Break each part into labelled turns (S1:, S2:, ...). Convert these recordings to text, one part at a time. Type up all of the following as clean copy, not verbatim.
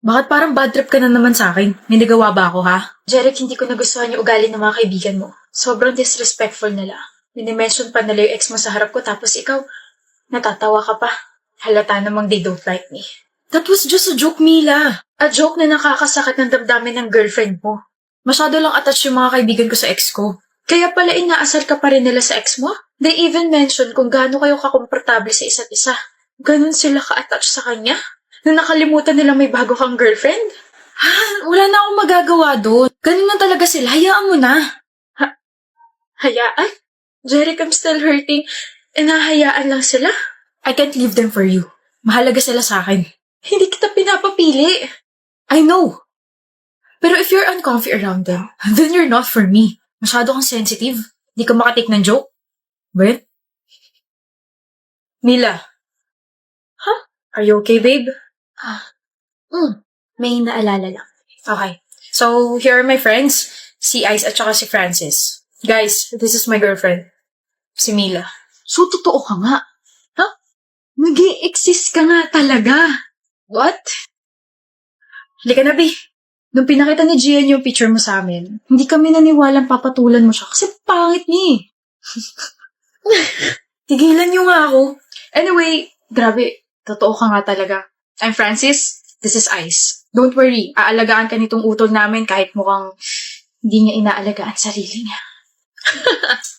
S1: Bakit parang bad trip ka na naman sa akin? May nagawa ba ako, ha? Jeric, hindi ko nagustuhan yung ugali ng mga kaibigan mo. Sobrang disrespectful nila. Minimension pa nila yung ex mo sa harap ko tapos ikaw, natatawa ka pa. Halata namang they don't like me. That was just a joke, Mila. A joke na nakakasakit ng damdamin ng girlfriend mo. Masyado lang attached yung mga kaibigan ko sa ex ko. Kaya pala inaasar ka pa rin nila sa ex mo? They even mention kung gaano kayo kakomportable sa isa't isa. Ganon sila ka-attach sa kanya? Na nakalimutan nila may bago kang girlfriend? Wala na akong magagawa doon. Ganun na talaga sila. Hayaan mo na. Hayaan? Jeric, I'm still hurting. E nahayaan lang sila? I can't leave them for you. Mahalaga sila sa akin. Hindi kita pinapapili. I know. Pero if you're uncomfy around them, then you're not for me. Masyado kang sensitive. Di ka makatik ng joke. Brent? Mila. Huh? Are you okay, babe? May naalala lang. Okay. So, here are my friends. Si Ice at saka si Francis. Guys, this is my girlfriend. Si Mila. So, totoo ka nga. Huh? Nag-i-exist ka nga talaga. What? Halika na, Bi. Nung pinakita ni Gian yung picture mo sa amin, hindi kami naniwalang papatulan mo siya kasi pangit niya eh. Tigilan niyo nga ako. Anyway, grabe, totoo ka nga talaga. I'm Francis, this is Ice. Don't worry, aalagaan ka nitong utol namin kahit mukhang hindi niya inaalagaan sarili niya.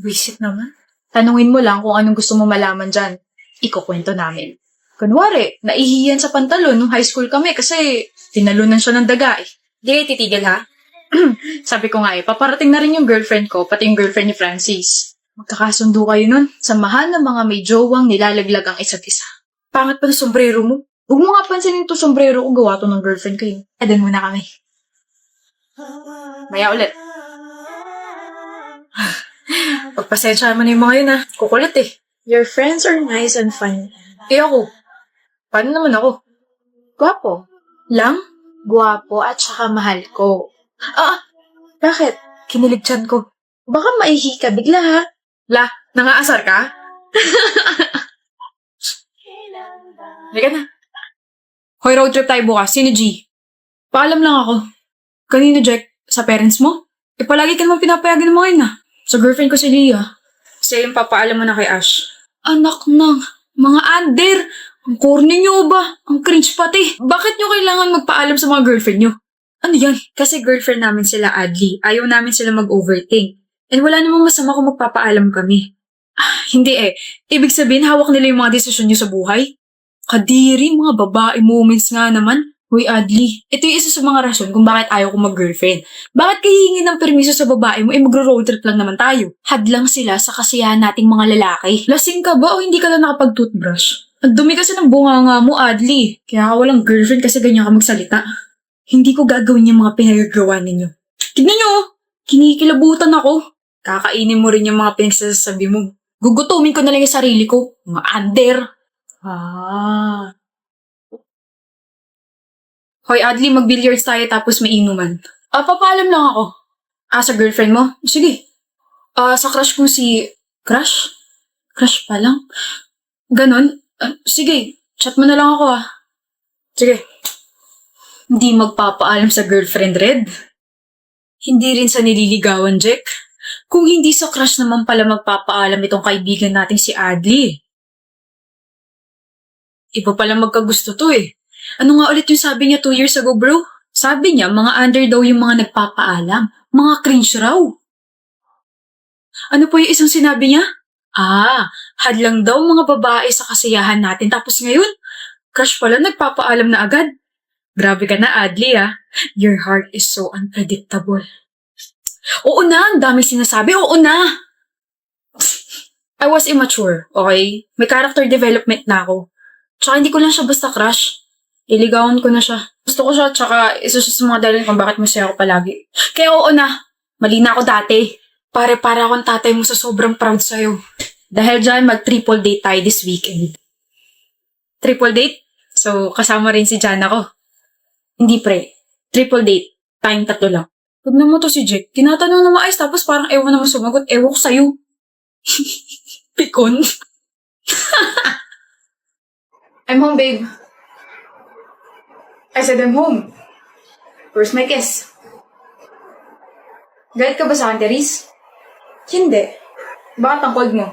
S1: Visit naman. Tanungin mo lang kung anong gusto mo malaman dyan. Ikukwento namin. Kunwari, naihiyan sa pantalon nung high school kami kasi tinalunan siya ng daga eh. Di kayo titigil ha? Sabi ko nga eh, paparating na rin yung girlfriend ko, pati yung girlfriend ni Francis. Magkakasundo kayo nun, samahan ng mga may jowang nilalaglag ang isa't isa. Pangat pa ng sombrero mo. Huwag mo nga pansinin to sombrero ko, gawa to ng girlfriend ko yun. Adan muna kami. Maya ulit. Pagpasensya mo na yung mga yun ha. Kukulit eh. Your friends are nice and funny. Eh ako? Paano naman ako? Gwapo. Lang? Gwapo at saka mahal ko. Bakit? Kinilig tiyan ko. Baka maihi ka bigla ha? La, nangaasar ka? Halika na. Hoy, road trip tayo bukas. Sino G? Paalam lang ako. Kanino, Jack? Sa parents mo? Eh, palagi ka naman pinapayagan ng mga yun ah. Sa girlfriend ko si Leah. Siya yung papaalam mo na kay Ash. Anak ng mga under! Ang corny nyo ba? Ang cringe pati. Bakit nyo kailangan magpaalam sa mga girlfriend nyo? Ano yan? Kasi girlfriend namin sila, Adli. Ayaw namin sila mag-overthink. And wala namang masama kung magpapaalam kami. Hindi eh. Ibig sabihin, hawak nila yung mga desisyon nyo sa buhay? Kadiri, mga babae moments nga naman. Uy, Adli, ito yung isa sa mga rason kung bakit ayaw ko mag-girlfriend. Bakit kayo hingin ng permiso sa babae mo, magro-road trip lang naman tayo? Hadlang sila sa kasiyahan nating mga lalaki. Lasing ka ba o hindi ka lang nakapag-toothbrush? Ang dumi kasi ng bunganga mo, Adli. Kaya ka walang girlfriend kasi ganyan ka magsalita. Hindi ko gagawin yung mga pinagagawa ninyo. Tignan nyo, kinikilabutan ako. Kakainin mo rin yung mga pinagsasabi mo. Gugutumin ko na lang yung sarili ko. Mga under. Hoy, Adli, mag-billiards tayo tapos may inuman. Papaalam lang ako. Sa girlfriend mo? Sige. Sa crush ko si... Crush? Crush pa lang? Ganon? Sige, chat mo na lang ako Sige. Hindi magpapaalam sa girlfriend, Red. Hindi rin sa nililigawan, Jack. Kung hindi sa crush naman pala magpapaalam itong kaibigan nating si Adli. Iba pala magkagusto to eh. Ano nga ulit yung sabi niya 2 years ago, bro? Sabi niya, mga under daw yung mga nagpapaalam. Mga cringe raw. Ano po yung isang sinabi niya? Hadlang daw mga babae sa kasiyahan natin. Tapos ngayon, crush pala nagpapaalam na agad. Grabe ka na, Adli Your heart is so unpredictable. Oo na, ang daming sinasabi. Oo na! I was immature, okay? May character development na ako. Tsaka hindi ko lang siya basta crush. Iligawan ko na siya. Gusto ko siya, tsaka isa siya sa mga dahilan kung bakit masaya ako palagi. Kaya oo na, mali na ako dati. Para akong tatay mo sa sobrang proud sa'yo. Dahil dyan, mag-triple date tayo this weekend. Triple date? So, kasama rin si Jana ko. Hindi pre, triple date. Tayong 3 lang. Huwag naman to si Jack. Tinatanong na maayos tapos parang ewan naman sumagot. Ewan ko sa'yo. Pikon. I'm home, babe. I said I'm home. Where's my kiss? Galit ka ba sa akin, Therese? Hindi. Bakit ang cold mo?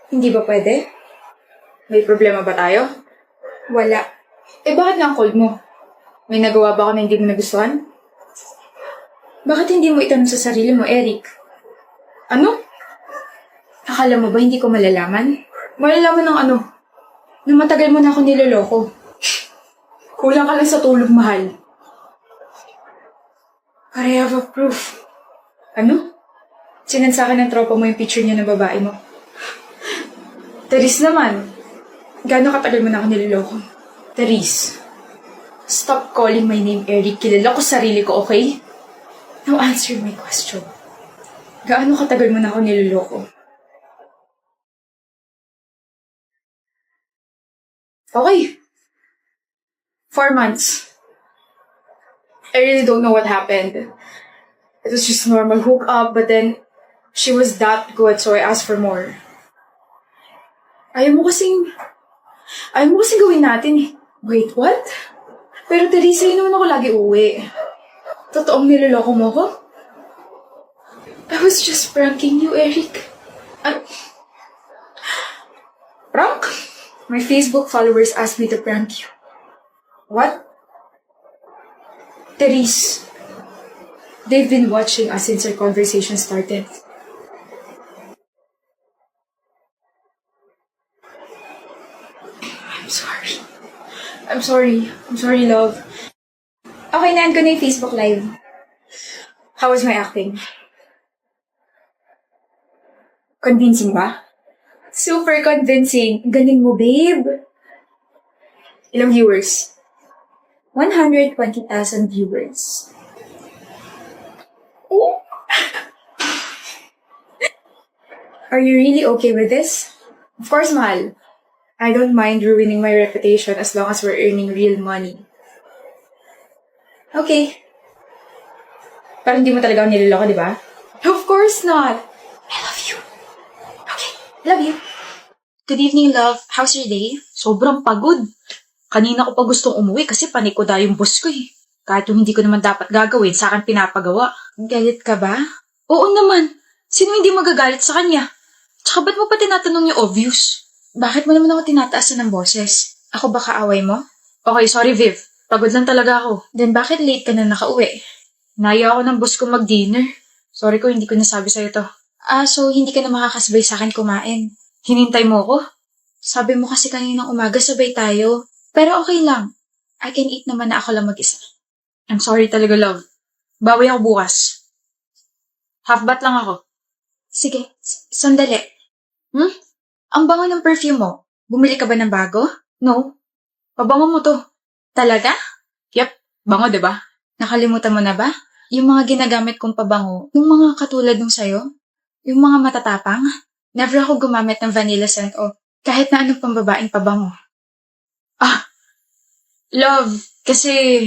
S1: Hindi ba pwede? May problema ba tayo? Wala. Bakit nga ang cold mo? May nagawa ba ako na hindi mo nagustuhan? Bakit hindi mo itanong sa sarili mo, Eric? Ano? Akala mo ba hindi ko malalaman? Malalaman ng ano? Na matagal mo na ako niloloko. Kulang ka lang sa tulog, mahal. But I have a proof. Ano? Sinend sa akin ng tropa mo yung picture niya ng babae mo. Therese naman. Gaano katagal mo na ako niloloko? Therese. Stop calling my name Eric. Kilala ko sarili ko, okay? Now answer my question. Gaano katagal mo na ako niloloko? Okay. 4 months. I really don't know what happened. It was just normal hookup, but then she was that good, so I asked for more. Ayaw mo kasing gawin natin eh. Wait, what? Pero Teresa, yun naman ako lagi uuwi. Totoong niloloko mo ko? I was just pranking you, Eric. Prank? My Facebook followers asked me to prank you. What? Therese, they've been watching us since our conversation started. I'm sorry, love. Okay, naan ko na yung Facebook Live. How was my acting? Convincing ba? Super convincing. Galing mo, babe. Ilang viewers? 120,000 viewers. Oh. Are you really okay with this? Of course, mahal. I don't mind ruining my reputation as long as we're earning real money. Okay. Parang hindi mo talaga ako niloloko, di ba? Of course not. I love you. Okay, love you. Good evening, love. How's your day? Sobrang pagod. Kanina ko pa gustong umuwi kasi panikoda yung boss ko eh. Kahit yung hindi ko naman dapat gagawin, sa akin pinapagawa. Galit ka ba? Oo naman. Sino hindi magagalit sa kanya? Tsaka ba't mo pa tinatanong yung obvious? Bakit mo naman ako tinataasan ng boses? Ako ba kaaway mo? Okay, sorry Viv. Pagod lang talaga ako. Then bakit late ka na nakauwi? Naya ako ng boss ko mag-dinner. Sorry ko, hindi ko nasabi sa'yo to. So hindi ka na makakasabay sa akin kumain. Hinintay mo ko? Sabi mo kasi kaninang umaga sabay tayo. Pero okay lang. I can eat naman na ako lang mag-isa. I'm sorry talaga, love. Bawi ako bukas. Half-bat lang ako. Sige, sandali. Ang bango ng perfume mo. Bumili ka ba ng bago? No. Pabango mo to. Talaga? Yep, bango, diba? Nakalimutan mo na ba? Yung mga ginagamit kong pabango, yung mga katulad nung sayo, yung mga matatapang, never ako gumamit ng vanilla scent o kahit na anong pambabaeng pabango. Love, kasi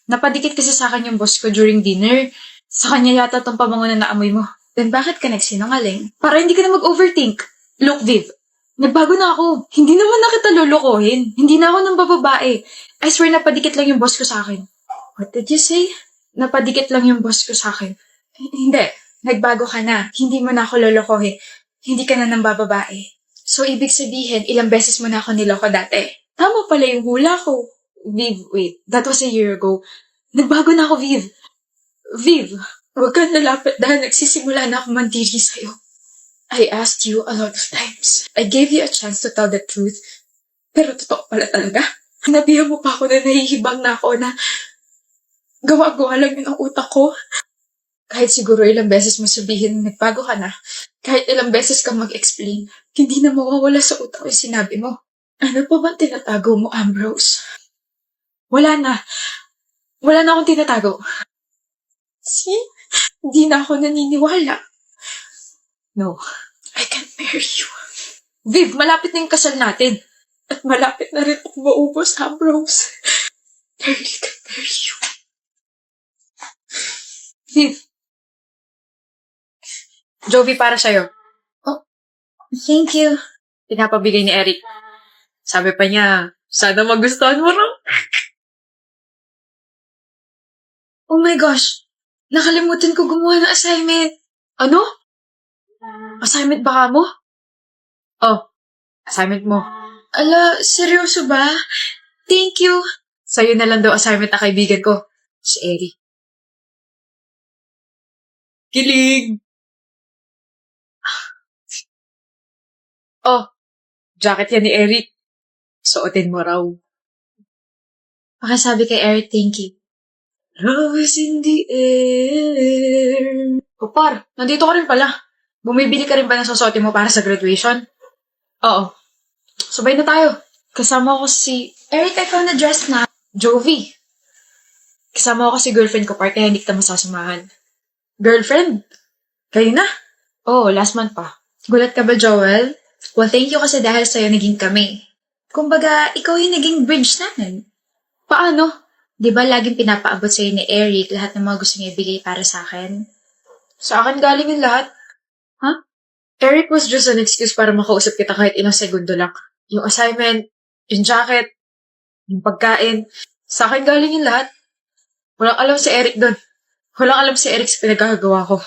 S1: napadikit kasi sa akin yung boss ko during dinner. Sa kanya yata tong pabango na naamoy mo. Then bakit ka nagsinungaling? Para hindi ka na mag-overthink. Look, Viv, nagbago na ako. Hindi naman na kita lulukohin. Hindi na ako ng bababae. I swear napadikit lang yung boss ko sa akin. What did you say? Napadikit lang yung boss ko sa akin. Hindi. Nagbago ka na. Hindi mo na ako lulukohin. Hindi ka na ng bababae. So, ibig sabihin, ilang beses mo na ako niloko dati. Tama pala yung hula ko. Viv, wait. That was a year ago. Nagbago na ako, Viv. Viv, huwag kang lalapit dahil nagsisimula na ako mandiri sa'yo. I asked you a lot of times. I gave you a chance to tell the truth. Pero totoo pala talaga. Nabihan mo pa ako na nahihibang na ako na gawa-gawa lang yun ang utak ko. Kahit siguro ilang beses mo sabihin na nagbago ka na, kahit ilang beses kang mag-explain, hindi na mawawala sa utak yung sinabi mo. Ano pa ba tinatago mo, Ambrose? Wala na. Wala na akong tinatago. See? Hindi na ako naniniwala. No, I can't marry you. Viv, malapit na yung kasal natin. At malapit na rin ako maubos, Ambrose. I really can't marry you. Viv. Jovi para sa'yo. Oh, thank you. Pinapabigay ni Eric. Sabi pa niya, sana magustuhan mo raw. Oh my gosh! Nakalimutan ko gumawa ng assignment. Ano? Assignment ba mo? Oh, assignment mo. Ala, seryoso ba? Thank you. Sa'yo na lang daw assignment na kaibigan ko. Si Eri. Kilig! Oh, jacket yan ni Eric. Suotin mo raw. Pakisabi kay Eric, thank you. Rose in the air. O par, nandito ka rin pala. Bumibili ka rin ba ng susuotin mo para sa graduation? Oo. Sabay na tayo. Kasama ko si... Eric, I found a dress na. Jovi. Kasama ko si girlfriend ko, par, kaya hindi kita masasamahan. Girlfriend? Kayo na? Oo, last month pa. Gulat ka ba, Joel? Well, thank you kasi dahil sa'yo naging kami. Kumbaga, ikaw yung naging bridge namin. Paano? Di ba laging pinapaabot sa'yo ni Eric lahat ng mga gusto niya ibigay para sa akin? Sa akin galing yung lahat. Huh? Eric was just an excuse para makausap kita kahit ilang segundo lang. Yung assignment, yung jacket, yung pagkain. Sa akin galing yung lahat. Walang alam si Eric doon. Walang alam si Eric sa pinagkakagawa ko.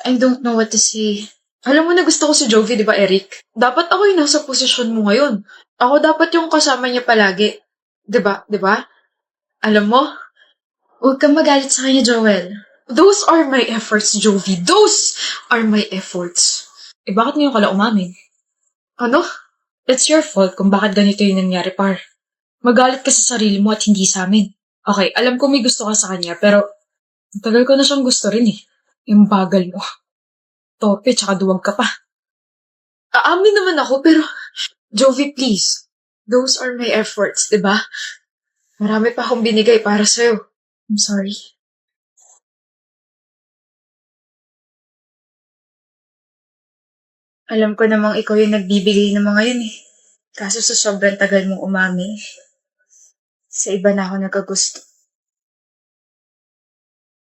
S1: I don't know what to say. Alam mo na gusto ko si Jovi, di ba, Eric? Dapat ako yung nasa posisyon mo ngayon. Ako dapat yung kasama niya palagi. Di ba? Di ba? Alam mo, huwag kang magalit sa kanya, Joel. Those are my efforts, Jovi. Those are my efforts. Eh, bakit ngayon ka lang umamin? Ano? It's your fault kung bakit ganito yung nangyari, par. Magalit ka sa sarili mo at hindi sa amin. Okay, alam ko may gusto ka sa kanya, pero tagal ko na siyang gusto rin eh. Yung bagal mo. Tope, tsaka duwag ka pa. Aamin naman ako, pero Jovi, please. Those are my efforts, di ba? Marami pa akong binigay para sa'yo. I'm sorry. Alam ko namang ikaw yung nagbibigay ng mga yun eh. Kaso sa sobrang tagal mong umami, sa iba na ako nagkagusto.